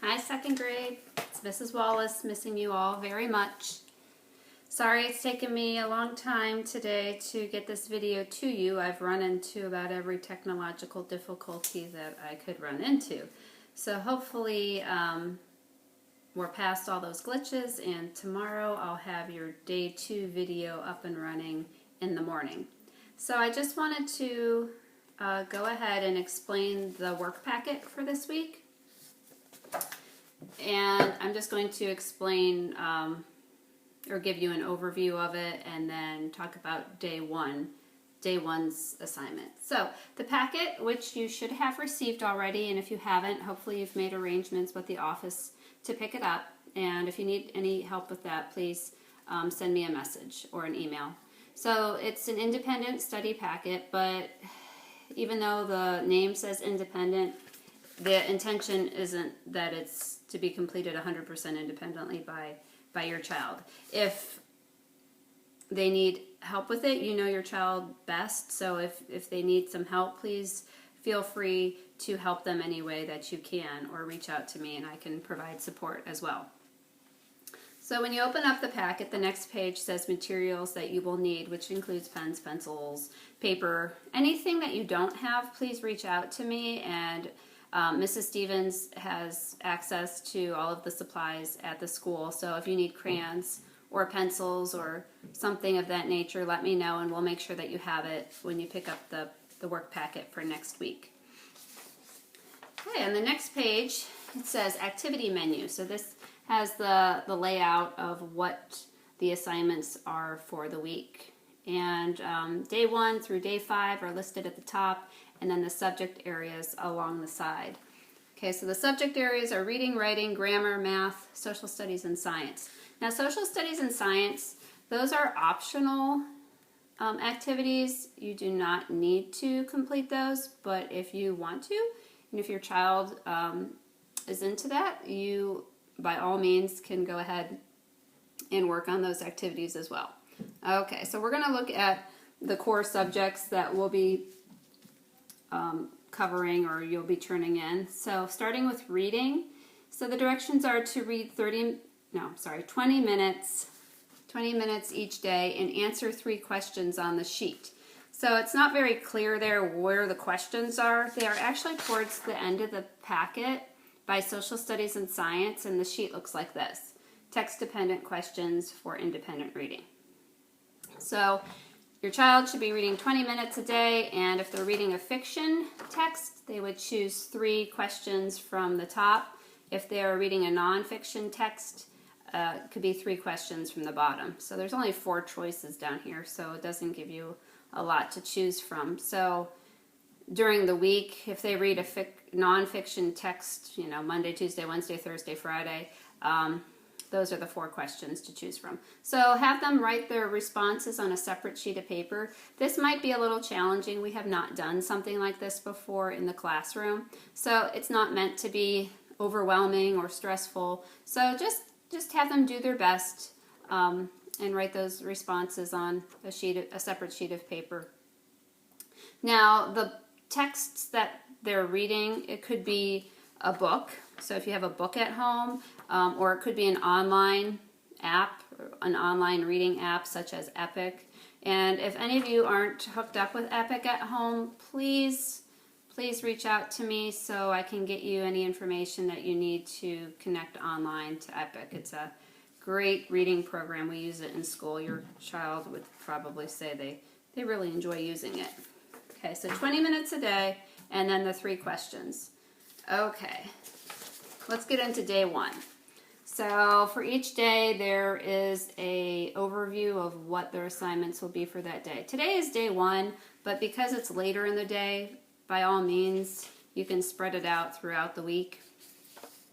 Hi, second grade. It's Mrs. Wallace, missing you all very much. Sorry it's taken me a long time today to get this video to you. I've run into about every technological difficulty that I could run into. So hopefully we're past all those glitches, and tomorrow I'll have your day 2 video up and running in the morning. So I just wanted to go ahead and explain the work packet for this week. And I'm just going to explain or give you an overview of it and then talk about day one's assignment. So the packet, which you should have received already, and if you haven't, hopefully you've made arrangements with the office to pick it up. And if you need any help with that, please send me a message or an email. So it's an independent study packet, but even though the name says independent, the intention isn't that it's to be completed 100% independently by your child. If they need help with it, you know your child best, so if they need some help, please feel free to help them any way that you can, or reach out to me and I can provide support as well. So when you open up the packet, the next page says materials that you will need, which includes pens, pencils, paper. Anything that you don't have, please reach out to me, and Mrs. Stevens has access to all of the supplies at the school. So if you need crayons or pencils or something of that nature, let me know and we'll make sure that you have it when you pick up the work packet for next week. Okay, on the next page it says activity menu. So this has the layout of what the assignments are for the week. And day 1 through day 5 are listed at the top, and then the subject areas along the side. Okay, so the subject areas are reading, writing, grammar, math, social studies, and science. Now, social studies and science, those are optional activities. You do not need to complete those, but if you want to, and if your child is into that, you by all means can go ahead and work on those activities as well. Okay, so we're going to look at the core subjects that we'll be covering, or you'll be turning in. So starting with reading, so the directions are to read 20 minutes each day and answer 3 questions on the sheet. So it's not very clear there where the questions are. They are actually towards the end of the packet by social studies and science, and the sheet looks like this: text-dependent questions for independent reading. So your child should be reading 20 minutes a day, and if they're reading a fiction text, they would choose 3 questions from the top. If they're reading a nonfiction text, it could be 3 questions from the bottom. So there's only 4 choices down here, so it doesn't give you a lot to choose from. So during the week, if they read a nonfiction text, Monday, Tuesday, Wednesday, Thursday, Friday, those are the 4 questions to choose from. So have them write their responses on a separate sheet of paper. This might be a little challenging. We have not done something like this before in the classroom. So it's not meant to be overwhelming or stressful. So just have them do their best and write those responses on a separate sheet of paper. Now, the texts that they're reading, it could be a book. So if you have a book at home, or it could be an online app, an online reading app such as Epic. And if any of you aren't hooked up with Epic at home, please reach out to me so I can get you any information that you need to connect online to Epic. It's a great reading program. We use it in school. Your child would probably say they really enjoy using it. Okay, so 20 minutes a day, and then the 3 questions. Okay, let's get into day 1. So for each day, there is an overview of what their assignments will be for that day. Today is day 1, but because it's later in the day, by all means, you can spread it out throughout the week.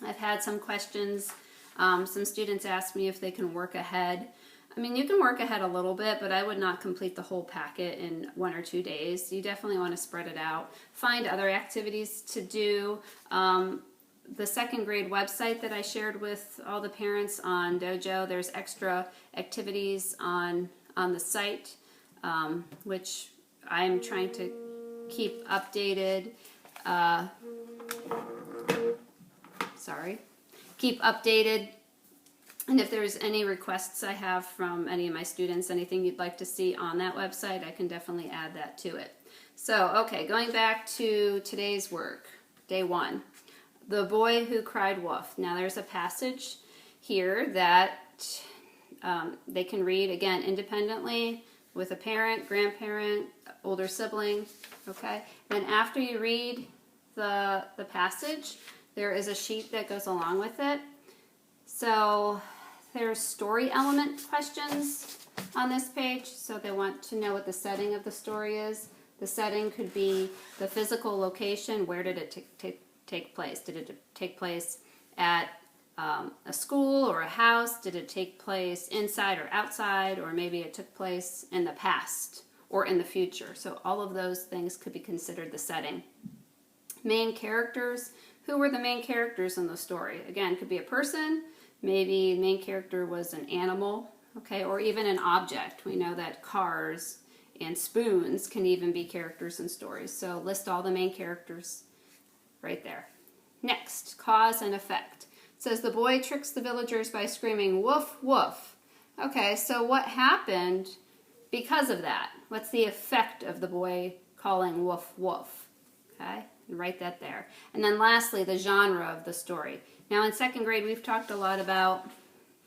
I've had some questions. Some students ask me if they can work ahead. I mean, you can work ahead a little bit, but I would not complete the whole packet in 1 or 2 days. You definitely want to spread it out. Find other activities to do. The second grade website that I shared with all the parents on Dojo, there's extra activities on the site, which I'm trying to keep updated. Sorry, keep updated. And if there's any requests I have from any of my students, anything you'd like to see on that website, I can definitely add that to it. So, okay, going back to today's work, day 1. The boy who cried wolf. Now there's a passage here that they can read, again, independently with a parent, grandparent, older sibling, okay? Then after you read the passage, there is a sheet that goes along with it. So there's story element questions on this page. So they want to know what the setting of the story is. The setting could be the physical location. Where did it take place? Did it take place at a school or a house? Did it take place inside or outside? Or maybe it took place in the past or in the future. So all of those things could be considered the setting. Main characters. Who were the main characters in the story? Again, could be a person. Maybe the main character was an animal, okay, or even an object. We know that cars and spoons can even be characters in stories. So list all the main characters right there. Next, cause and effect. It says the boy tricks the villagers by screaming woof woof. Okay, so what happened because of that? What's the effect of the boy calling woof woof? Okay, and write that there. And then lastly, the genre of the story. Now in 2nd grade, we've talked a lot about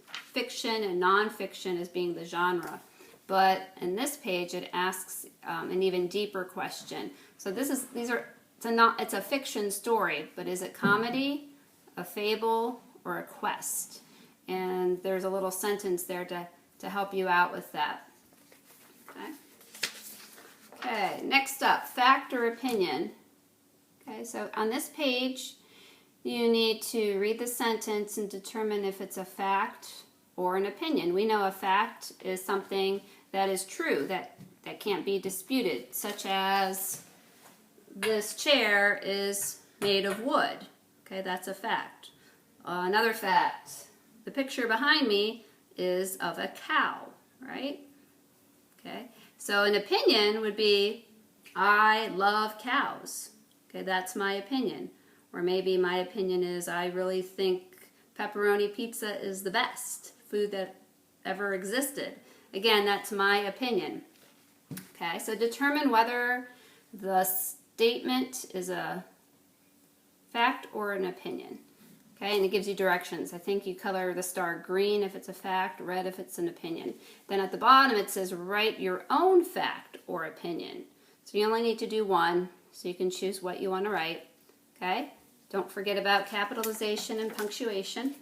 fiction and nonfiction as being the genre. But in this page, it asks an even deeper question. So it's a fiction story, but is it comedy, a fable, or a quest? And there's a little sentence there to help you out with that. Okay, next up, fact or opinion. Okay, so on this page, you need to read the sentence and determine if it's a fact or an opinion. We know a fact is something that is true, that can't be disputed, such as this chair is made of wood. Okay, that's a fact. Another fact, the picture behind me is of a cow, right? Okay, so an opinion would be, I love cows. Okay, that's my opinion. Or maybe my opinion is, I really think pepperoni pizza is the best food that ever existed. Again, that's my opinion. Okay, so determine whether the statement is a fact or an opinion. Okay, and it gives you directions. I think you color the star green if it's a fact, red if it's an opinion. Then at the bottom it says write your own fact or opinion. So you only need to do one, so you can choose what you want to write. Okay, don't forget about capitalization and punctuation.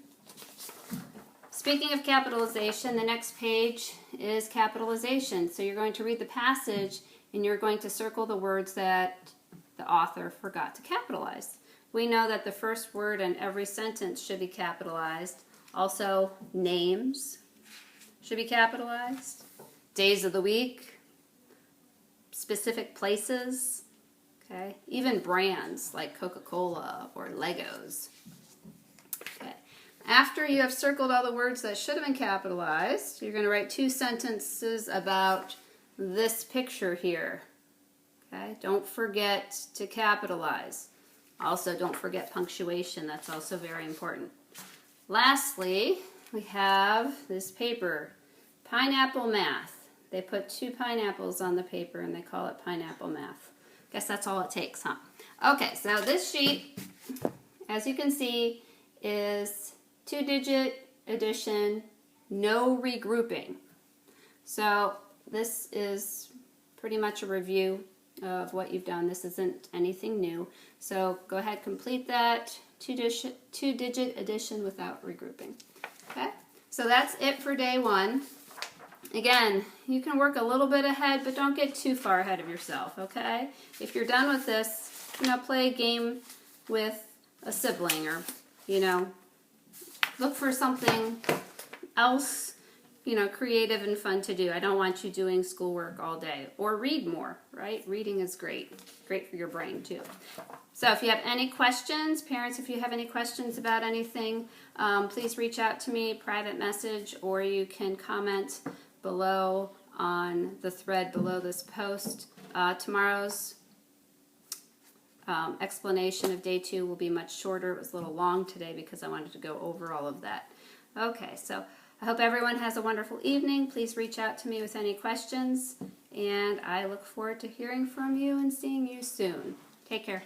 Speaking of capitalization, the next page is capitalization. So you're going to read the passage and you're going to circle the words that the author forgot to capitalize. We know that the first word in every sentence should be capitalized. Also, names should be capitalized. Days of the week, specific places, okay? Even brands like Coca-Cola or Legos. Okay. After you have circled all the words that should have been capitalized, you're going to write 2 sentences about this picture here. Okay? Don't forget to capitalize. Also, don't forget punctuation. That's also very important. Lastly, we have this paper, Pineapple Math. They put 2 pineapples on the paper and they call it Pineapple Math. Guess that's all it takes, huh? Okay, so this sheet, as you can see, is 2-digit addition, no regrouping. So this is pretty much a review of what you've done. This isn't anything new. So go ahead, complete that 2-digit addition without regrouping. Okay, so that's it for day 1. Again, you can work a little bit ahead, but don't get too far ahead of yourself, okay? If you're done with this, play a game with a sibling or, look for something else, creative and fun to do. I don't want you doing schoolwork all day. Or read more, right? Reading is great. Great for your brain, too. So if you have any questions, parents, if you have any questions about anything, please reach out to me, private message, or you can comment below on the thread below this post. Tomorrow's explanation of day 2 will be much shorter. It was a little long today because I wanted to go over all of that. Okay, so I hope everyone has a wonderful evening. Please reach out to me with any questions, and I look forward to hearing from you and seeing you soon. Take care.